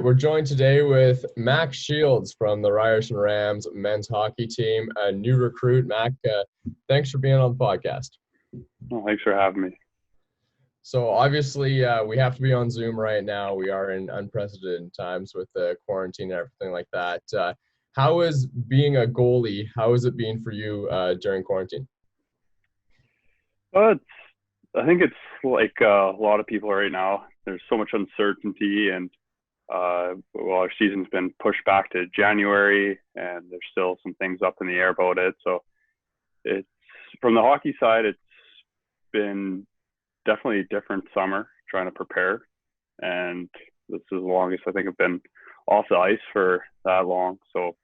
We're joined today with Mack Shields from the Ryerson Rams men's hockey team, a new recruit. Mack, thanks for being on the podcast. Well, thanks for having me. So obviously we have to be on Zoom right now. We are in unprecedented times with the quarantine and everything like that. How is being a goalie, how is it being for you during quarantine? But I think it's like a lot of people right now. There's so much uncertainty, and our season's been pushed back to January, and there's still some things up in the air about it. So it's from the hockey side, it's been definitely a different summer trying to prepare, and this is the longest I think I've been off the ice for that long. So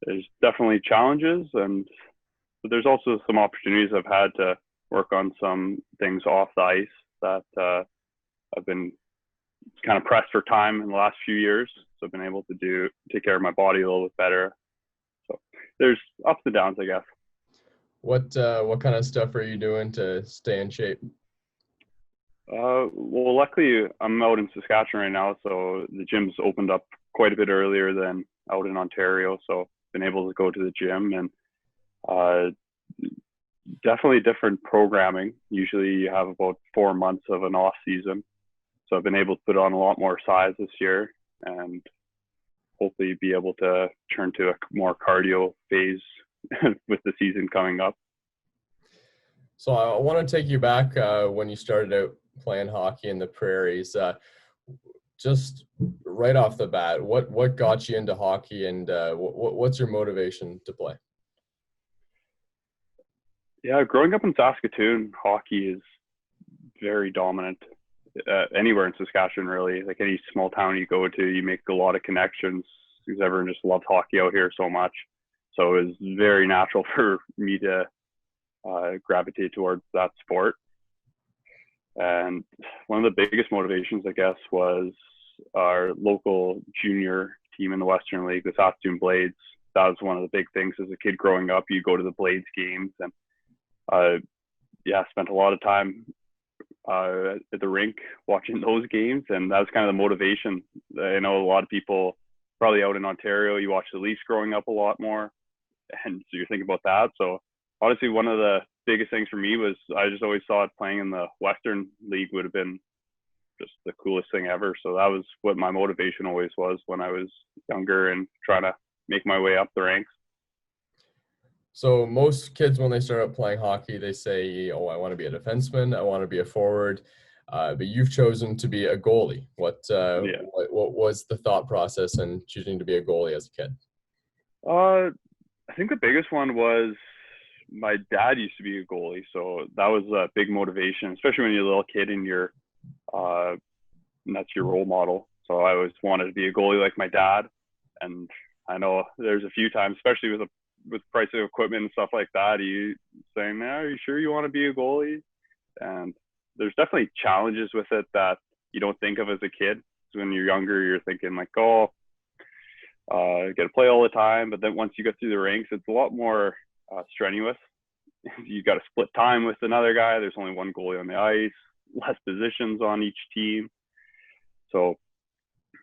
there's definitely challenges, but there's also some opportunities. I've had to work on some things off the ice that I've been kind of pressed for time in the last few years. So I've been able to take care of my body a little bit better. So there's ups and downs, I guess. What kind of stuff are you doing to stay in shape? Well, luckily I'm out in Saskatchewan right now, so the gym's opened up quite a bit earlier than out in Ontario. So I've been able to go to the gym, and definitely different programming. Usually you have about 4 months of an off season. So I've been able to put on a lot more size this year and hopefully be able to turn to a more cardio phase with the season coming up. So I want to take you back when you started out playing hockey in the prairies. Just right off the bat, what got you into hockey, and what's your motivation to play? Yeah, growing up in Saskatoon, hockey is very dominant. Anywhere in Saskatchewan, really. Like any small town you go to, you make a lot of connections because everyone just loves hockey out here so much. So it was very natural for me to gravitate towards that sport. And one of the biggest motivations, I guess, was our local junior team in the Western League, the Saskatoon Blades. That was one of the big things as a kid growing up. You go to the Blades games, and spent a lot of time at the rink watching those games, and that was kind of the motivation. I know a lot of people probably out in Ontario, you watch the Leafs growing up a lot more, and so you're thinking about that. So honestly, one of the biggest things for me was I just always thought playing in the Western League would have been just the coolest thing ever. So that was what my motivation always was when I was younger and trying to make my way up the ranks. So most kids, when they start out playing hockey, they say, "Oh, I want to be a defenseman. I want to be a forward." But you've chosen to be a goalie. What was the thought process in choosing to be a goalie as a kid? I think the biggest one was my dad used to be a goalie, so that was a big motivation, especially when you're a little kid and that's your role model. So I always wanted to be a goalie like my dad, and I know there's a few times, especially with price of equipment and stuff like that, you saying, "Are you sure you want to be a goalie?" And there's definitely challenges with it that you don't think of as a kid. So when you're younger, you're thinking like, "Oh, get to play all the time." But then once you get through the ranks, it's a lot more strenuous. You got to split time with another guy. There's only one goalie on the ice, less positions on each team. So,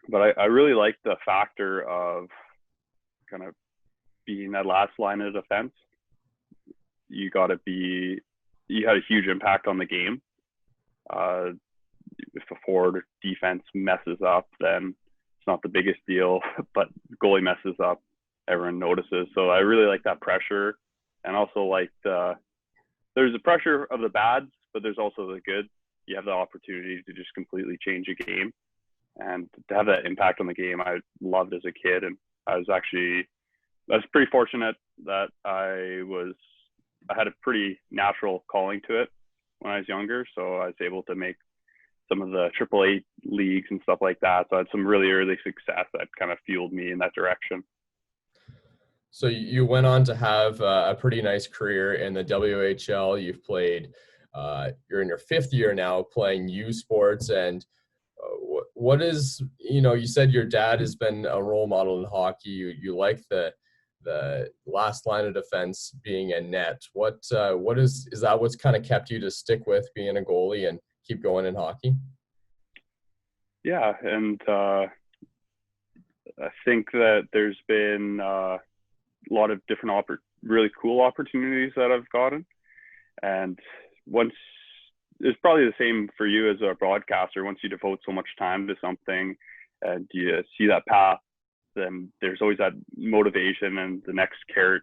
but I really like the factor of kind of being that last line of defense. You had a huge impact on the game. If a forward or defense messes up, then it's not the biggest deal, but goalie messes up, everyone notices. So I really like that pressure, and also like there's the pressure of the bads, but there's also the good. You have the opportunity to just completely change a game, and to have that impact on the game, I loved as a kid. And I was pretty fortunate that I had a pretty natural calling to it when I was younger. So I was able to make some of the AAA leagues and stuff like that. So I had some really early success that kind of fueled me in that direction. So you went on to have a pretty nice career in the WHL. You've played, you're in your fifth year now playing U Sports. And what is, you said your dad has been a role model in hockey. You like the last line of defense being a net. What is that what's kind of kept you to stick with being a goalie and keep going in hockey? Yeah, and I think that there's been a lot of different really cool opportunities that I've gotten. And once it's probably the same for you as a broadcaster. Once you devote so much time to something and you see that path, then there's always that motivation and the next carrot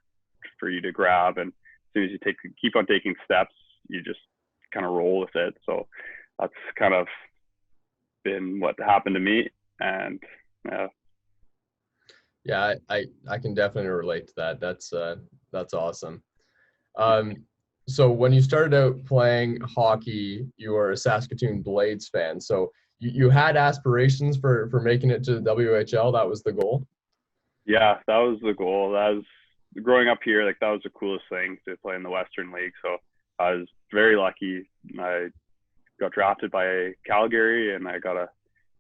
for you to grab. And as soon as you keep on taking steps, you just kind of roll with it. So that's kind of been what happened to me. And yeah, I can definitely relate to that. That's awesome. So when you started out playing hockey, you were a Saskatoon Blades fan. So you had aspirations for making it to the WHL. That was the goal. Yeah, that was the goal. That was growing up here. Like that was the coolest thing to play in the Western League. So I was very lucky. I got drafted by Calgary, and I got to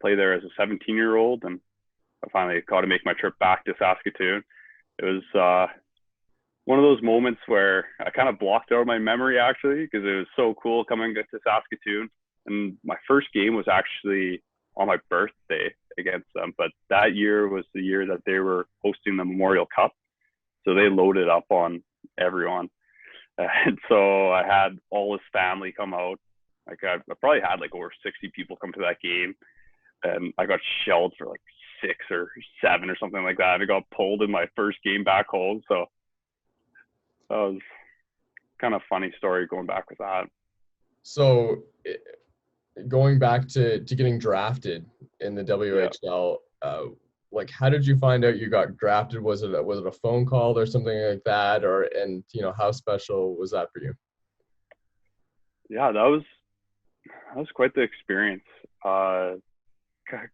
play there as a 17-year-old. And I finally got to make my trip back to Saskatoon. It was one of those moments where I kind of blocked out my memory, actually, because it was so cool coming to Saskatoon. And my first game was actually on my birthday against them. But that year was the year that they were hosting the Memorial Cup. So they loaded up on everyone. And so I had all his family come out. Like I probably had like over 60 people come to that game. And I got shelled for like 6 or 7 or something like that. I got pulled in my first game back home. So that was kind of funny story going back with that. So going back to getting drafted in the WHL, like how did you find out you got drafted? Was it a phone call or something like that? And how special was that for you? Yeah, that was quite the experience.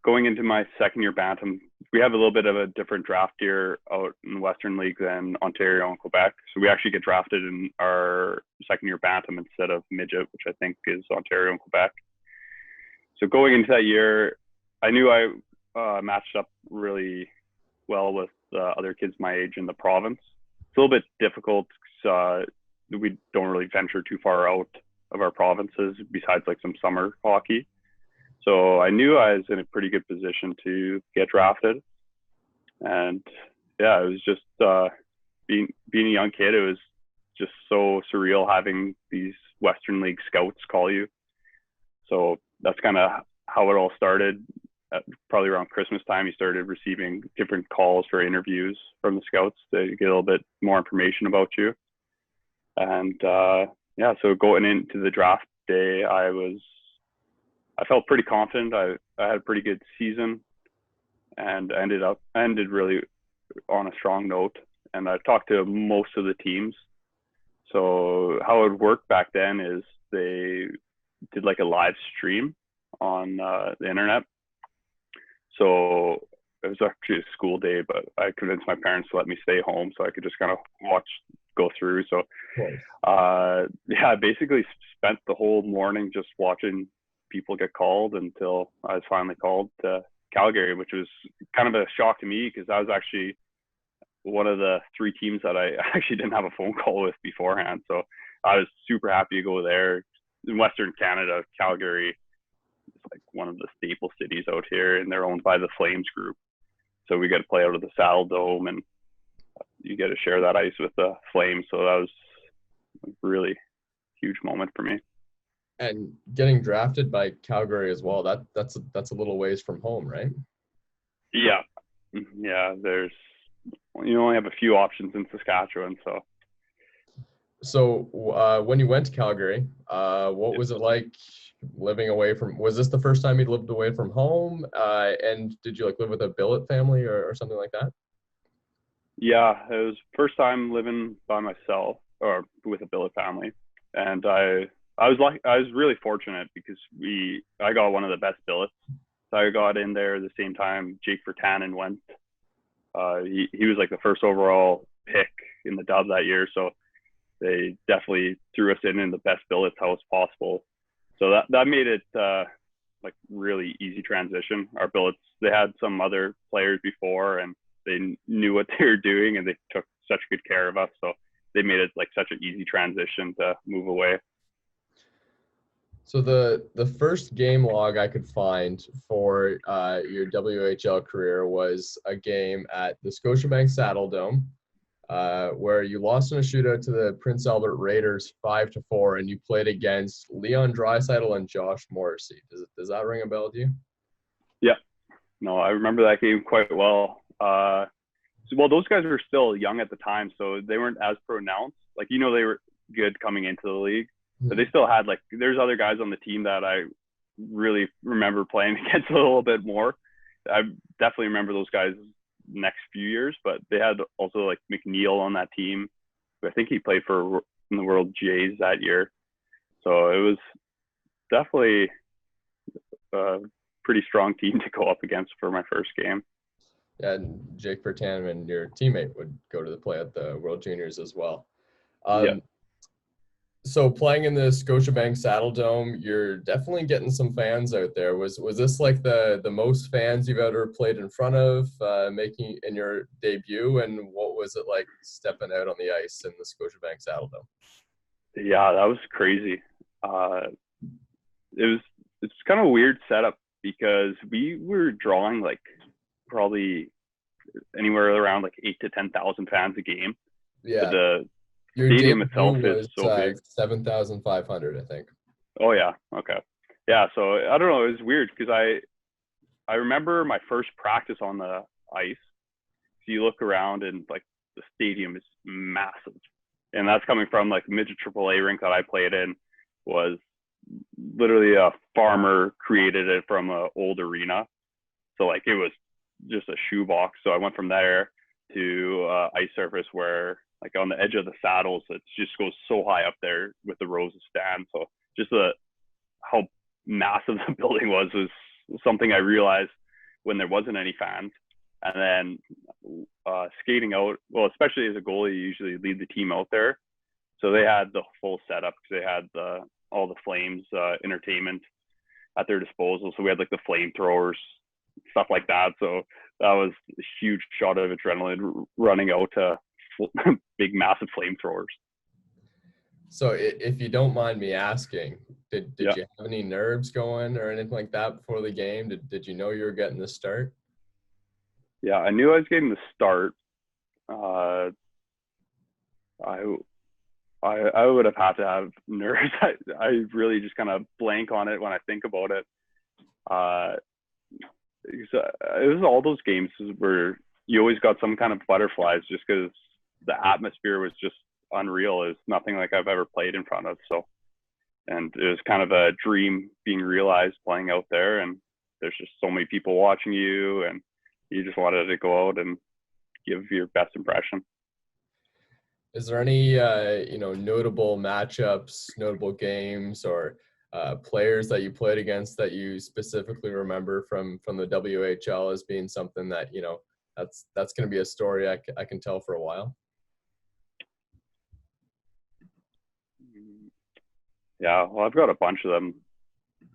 Going into my second year bantam, we have a little bit of a different draft year out in the Western League than Ontario and Quebec. So we actually get drafted in our second year bantam instead of midget, which I think is Ontario and Quebec. So going into that year, I knew I matched up really well with other kids my age in the province. It's a little bit difficult because we don't really venture too far out of our provinces besides like some summer hockey. So I knew I was in a pretty good position to get drafted. And yeah, it was just being a young kid, it was just so surreal having these Western League scouts call you. So that's kind of how it all started. Probably around Christmas time, you started receiving different calls for interviews from the scouts to get a little bit more information about you. And yeah, so going into the draft day, I felt pretty confident. I had a pretty good season and ended really on a strong note. And I talked to most of the teams. So how it worked back then is they did like a live stream on the internet. So it was actually a school day, but I convinced my parents to let me stay home so I could just kind of go through. So yeah, I basically spent the whole morning just watching people get called until I was finally called to Calgary, which was kind of a shock to me because I was actually one of the 3 teams that I actually didn't have a phone call with beforehand. So I was super happy to go there. In Western Canada, Calgary is like one of the staple cities out here, and they're owned by the Flames group. So we get to play out of the Saddledome, and you get to share that ice with the Flames. So that was a really huge moment for me. And getting drafted by Calgary as well, that's a little ways from home, right? Yeah. You only have a few options in Saskatchewan. So when you went to Calgary, what was it like living away from? Was this the first time you'd lived away from home? And did you like live with a billet family or something like that? Yeah, it was first time living by myself or with a billet family, and I was really fortunate because I got one of the best billets. So I got in there at the same time Jake Vertanen went. He was like the first overall pick in the dub that year, so they definitely threw us in the best billets house possible. So that made it like really easy transition. Our billets, they had some other players before, and they knew what they were doing, and they took such good care of us. So they made it like such an easy transition to move away. So the first game log I could find for your WHL career was a game at the Scotiabank Saddledome, where you lost in a shootout to the Prince Albert Raiders 5-4, and you played against Leon Draisaitl and Josh Morrissey. Does that ring a bell to you? Yeah, no, I remember that game quite well. Well, those guys were still young at the time, so they weren't as pronounced. Like, they were good coming into the league, but they still had, like, there's other guys on the team that I really remember playing against a little bit more. I definitely remember those guys next few years, but they had also, like, McNeil on that team. I think he played for in the World Jays that year. So it was definitely a pretty strong team to go up against for my first game. Yeah, and Jake Vertanen, your teammate, would go to the play at the World Juniors as well. Yeah. So playing in the Scotiabank Saddledome, you're definitely getting some fans out there. Was this like the most fans you've ever played in front of, making in your debut? And what was it like stepping out on the ice in the Scotiabank Saddledome? Yeah, that was crazy. It's kind of a weird setup because we were drawing like probably anywhere around like 8,000 to 10,000 fans a game. Yeah. But the Your stadium debut itself was is so big. 7,500, I think. Oh yeah, okay. Yeah, so I don't know, it was weird because I remember my first practice on the ice. So you look around and like the stadium is massive. And that's coming from like midget AAA rink that I played in was literally a farmer created it from an old arena. So like it was just a shoebox. So I went from there to ice surface where like on the edge of the saddles, it just goes so high up there with the rows of stands. So just how massive the building was something I realized when there wasn't any fans. And then skating out, well, especially as a goalie, you usually lead the team out there. So they had the full setup because they had all the Flames entertainment at their disposal. So we had like the flamethrowers, stuff like that. So that was a huge shot of adrenaline running out to big, massive flamethrowers. So if you don't mind me asking, did Yeah. you have any nerves going or anything like that before the game? Did you know you were getting the start? Yeah, I knew I was getting the start. I would have had to have nerves. I really just kind of blank on it when I think about it. It was all those games where you always got some kind of butterflies just because the atmosphere was just unreal. It was nothing like I've ever played in front of. So, and it was kind of a dream being realized playing out there. And there's just so many people watching you, and you just wanted to go out and give your best impression. Is there any notable matchups, notable games, or players that you played against that you specifically remember from the WHL as being something that that's going to be a story I can tell for a while? Yeah, well, I've got a bunch of them.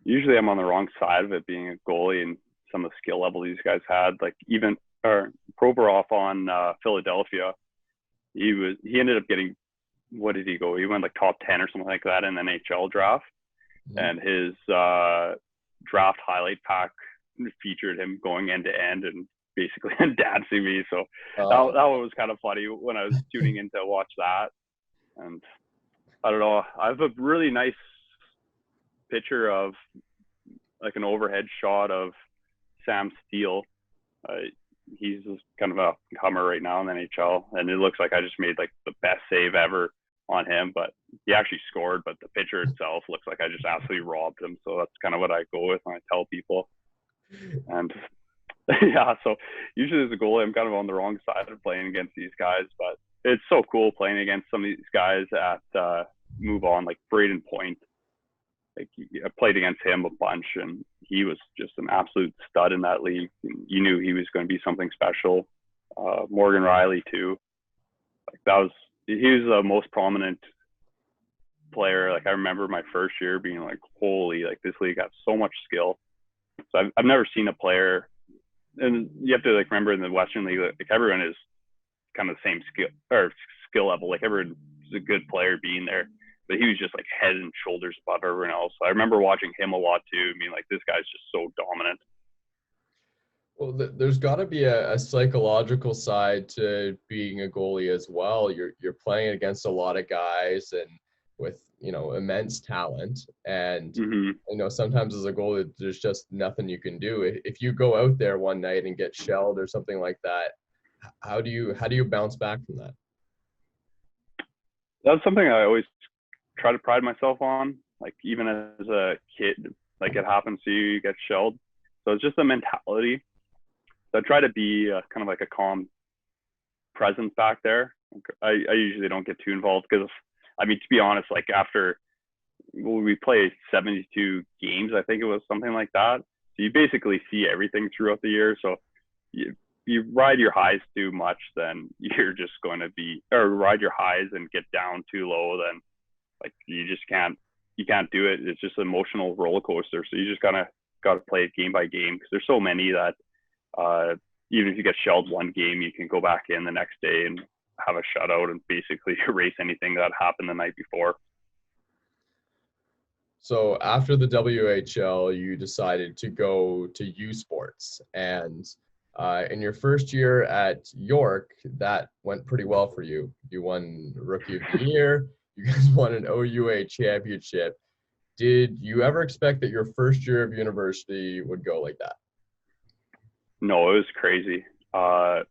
Usually I'm on the wrong side of it being a goalie and some of the skill level these guys had. Like even Provorov on Philadelphia, he ended up getting, what did he go? He went like top 10 or something like that in the NHL draft. Mm-hmm. And his draft highlight pack featured him going end to end and basically dancing me. So that one was kind of funny when I was tuning in to watch that. And I don't know, I have a really nice picture of like an overhead shot of Sam Steele. He's kind of a comer right now in the NHL, and it looks like I just made like the best save ever on him, but he actually scored, but the picture itself looks like I just absolutely robbed him. So that's kind of what I go with when I tell people. And yeah, so usually as a goalie, I'm kind of on the wrong side of playing against these guys, but it's so cool playing against some of these guys at Move On, like Braden Point. Like I played against him a bunch, and he was just an absolute stud in that league. And you knew he was going to be something special. Morgan Riley too. Like he was the most prominent player. Like I remember my first year being like, holy, like this league has so much skill. So I've never seen a player, and you have to like remember in the Western League, like everyone is kind of the same skill level. Like everyone's a good player being there. but he was just like head and shoulders above everyone else. So I remember watching him a lot too. I mean, like, this guy's just so dominant. Well, there's got to be a psychological side to being a goalie as well. You're playing against a lot of guys and with, you know, immense talent, and Mm-hmm. you know, sometimes as a goalie, there's just nothing you can do. If you go out there one night and get shelled or something like that, how do you bounce back from that? That's something I always try to pride myself on. Like, even as a kid, like, it happens to you, you get shelled. So it's just a mentality. So I try to be kind of like a calm presence back there. I usually don't get too involved because, I mean, to be honest, like, after we play 72 games, I think it was something like that. So you basically see everything throughout the year. So you ride your highs too much, then you're just going to be, or ride your highs and get down too low, then like you can't do it. It's just an emotional roller coaster. So you just gotta play it game by game, because there's so many that even if you get shelled one game, you can go back in the next day and have a shutout and basically erase anything that happened the night before. So after the WHL, you decided to go to U Sports, and in your first year at York, that went pretty well for you. You won Rookie of the Year. You guys won an OUA championship. Did you ever expect that your first year of university would go like that? No, it was crazy. I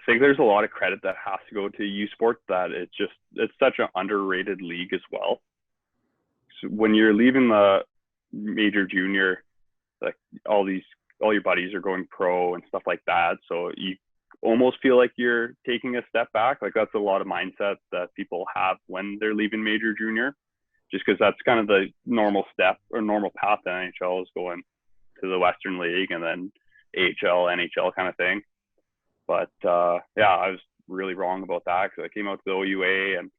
think there's a lot of credit that has to go to U Sport, that it's such an underrated league as well. So when you're leaving the major junior, like, all your buddies are going pro and stuff like that. So you almost feel like you're taking a step back. Like, that's a lot of mindset that people have when they're leaving major junior, just because that's kind of the normal step or normal path that NHL is going to the Western League and then AHL, NHL kind of thing. But yeah, I was really wrong about that, because I came out to the OUA and,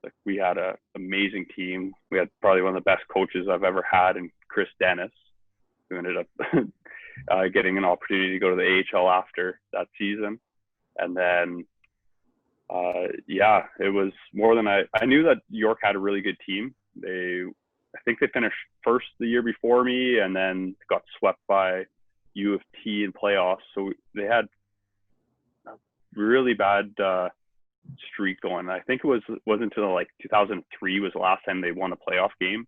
like, we had an amazing team. We had probably one of the best coaches I've ever had in Chris Dennis, who ended up getting an opportunity to go to the AHL after that season. And then, yeah, it was more than I knew that York had a really good team. I think they finished first the year before me, and then got swept by U of T in playoffs. So they had a really bad streak going. I think it wasn't until like 2003 was the last time they won a playoff game.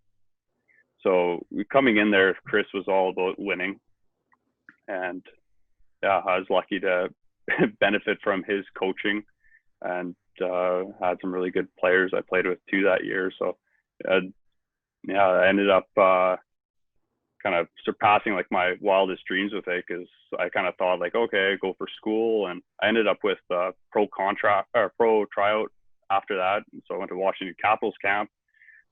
So coming in there, Chris was all about winning, and yeah, I was lucky to benefit from his coaching, and had some really good players I played with too that year. So yeah, I ended up kind of surpassing like my wildest dreams with it, because I kind of thought like, okay, go for school, and I ended up with pro tryout after that. So I went to Washington Capitals camp.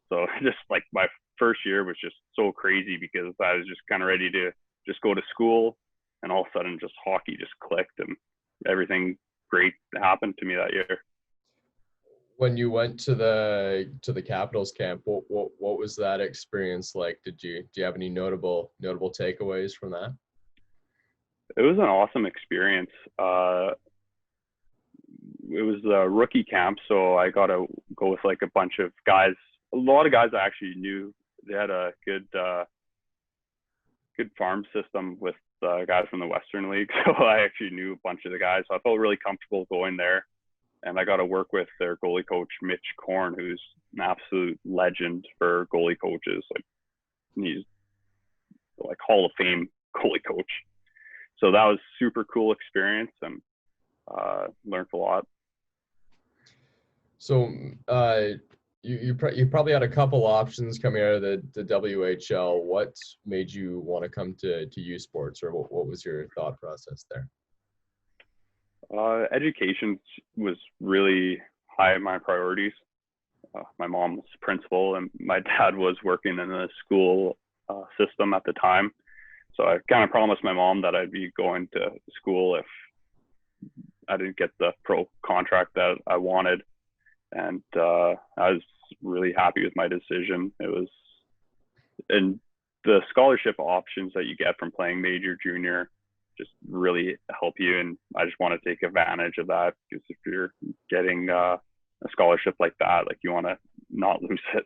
So just like my first year was just so crazy, because I was just kind of ready to just go to school, and all of a sudden just hockey just clicked, and everything great happened to me that year. When you went to the Capitals camp, what was that experience like? Do you have any notable takeaways from that? It was an awesome experience. It was a rookie camp, so I got to go with like a bunch of guys, a lot of guys I actually knew. They had a good farm system with guys from the Western League, so I actually knew a bunch of the guys. So I felt really comfortable going there, and I got to work with their goalie coach, Mitch Korn, who's an absolute legend for goalie coaches. Like, he's like Hall of Fame goalie coach. So that was super cool experience, and learned a lot. So you probably had a couple options coming out of the WHL. What made you want to come to U Sports, or what was your thought process there? Education was really high in my priorities. My mom was principal, and my dad was working in the school system at the time. So I kind of promised my mom that I'd be going to school if I didn't get the pro contract that I wanted. And I was really happy with my decision. It was, and the scholarship options that you get from playing major junior just really help you. And I just want to take advantage of that, because if you're getting a scholarship like that, like, you want to not lose it.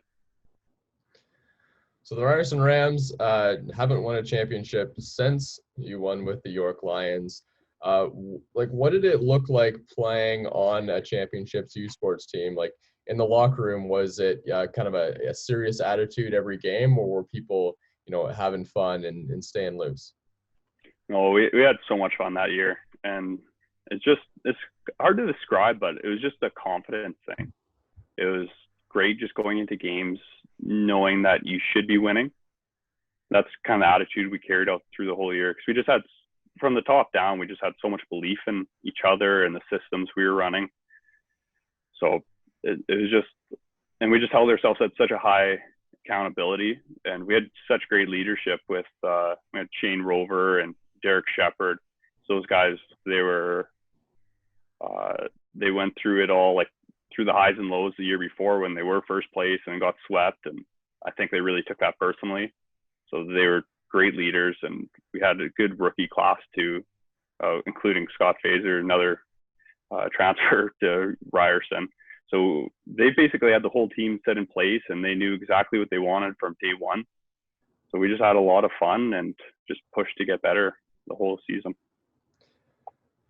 So the Ryerson Rams haven't won a championship since you won with the York Lions. Like, what did it look like playing on a championships U Sports team? Like, in the locker room, was it kind of a serious attitude every game, or were people, having fun and staying loose? No, we had so much fun that year, and it's hard to describe, but it was just a confidence thing. It was great just going into games knowing that you should be winning. That's kind of the attitude we carried out through the whole year, because we just had, from the top down, we just had so much belief in each other and the systems we were running. So it was just, and we just held ourselves at such a high accountability, and we had such great leadership with we had Shane Rover and Derek Shepard. So those guys, they went through it all, like through the highs and lows the year before when they were first place and got swept, and I think they really took that personally. So they were great leaders, and we had a good rookie class too, including Scott Fazer, another transfer to Ryerson. So they basically had the whole team set in place, and they knew exactly what they wanted from day one. So we just had a lot of fun and just pushed to get better the whole season.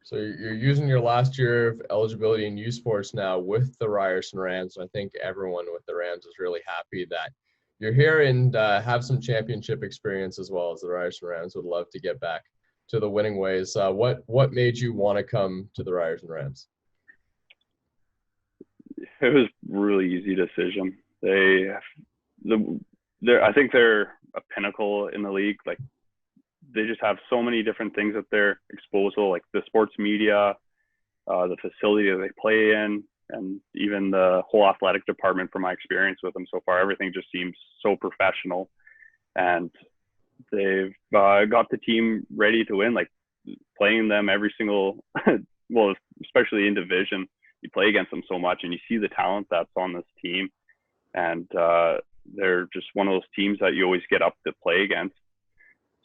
So you're using your last year of eligibility in U Sports now with the Ryerson Rams. I think everyone with the Rams is really happy that you're here and have some championship experience, as well as the Ryerson Rams would love to get back to the winning ways. What made you want to come to the Ryerson Rams? It was a really easy decision. I think they're a pinnacle in the league. Like, they just have so many different things at their disposal, like the sports media, the facility that they play in, and even the whole athletic department. From my experience with them so far, everything just seems so professional, and they've got the team ready to win. Like, playing them every single, well, especially in division, you play against them so much, and you see the talent that's on this team, and they're just one of those teams that you always get up to play against.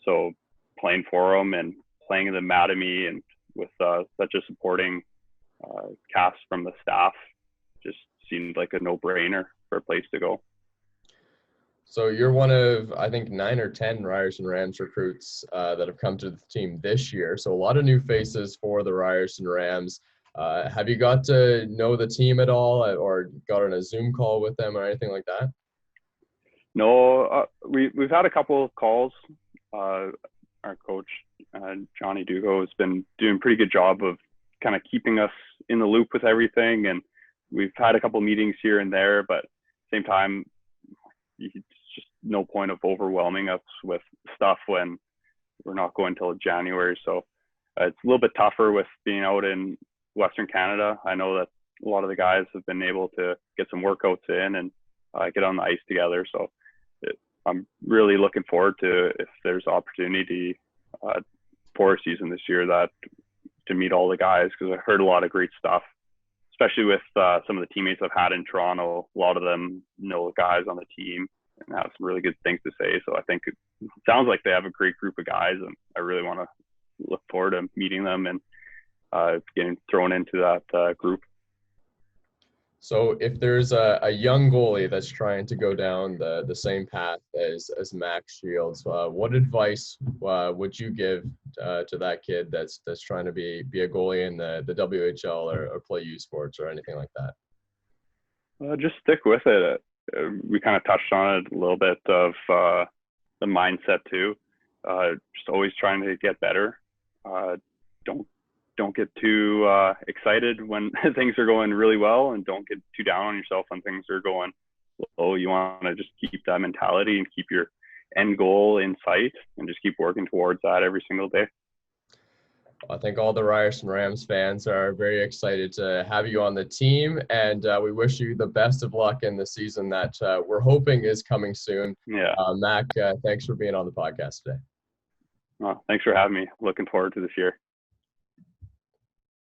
So playing for them and playing them mad at me, and with such a supporting cast from the staff, just seemed like a no-brainer for a place to go. So you're one of, I think, 9 or 10 Ryerson Rams recruits that have come to the team this year. So a lot of new faces for the Ryerson Rams. Have you got to know the team at all, or got on a Zoom call with them or anything like that? No, we've had a couple of calls. Our coach, Johnny Dugo, has been doing a pretty good job of kind of keeping us in the loop with everything. And we've had a couple of meetings here and there, but at the same time, it's just no point of overwhelming us with stuff when we're not going till January. So it's a little bit tougher with being out in Western Canada. I know that a lot of the guys have been able to get some workouts in and get on the ice together. So I'm really looking forward to, if there's opportunity for a season this year, that to meet all the guys, because I heard a lot of great stuff, especially with some of the teammates I've had in Toronto. A lot of them know the guys on the team and have some really good things to say. So I think it sounds like they have a great group of guys, and I really want to look forward to meeting them and getting thrown into that group. So if there's a young goalie that's trying to go down the same path as Mack Shields, what advice would you give to that kid that's trying to be a goalie in the WHL or play U Sports or anything like that? Just stick with it. We kind of touched on it a little bit of the mindset too. Just always trying to get better. Don't get too excited when things are going really well, and don't get too down on yourself when things are going low. You want to just keep that mentality and keep your end goal in sight, and just keep working towards that every single day. I think all the Ryerson Rams fans are very excited to have you on the team, and we wish you the best of luck in the season that we're hoping is coming soon. Yeah. Mack, thanks for being on the podcast today. Thanks for having me. Looking forward to this year.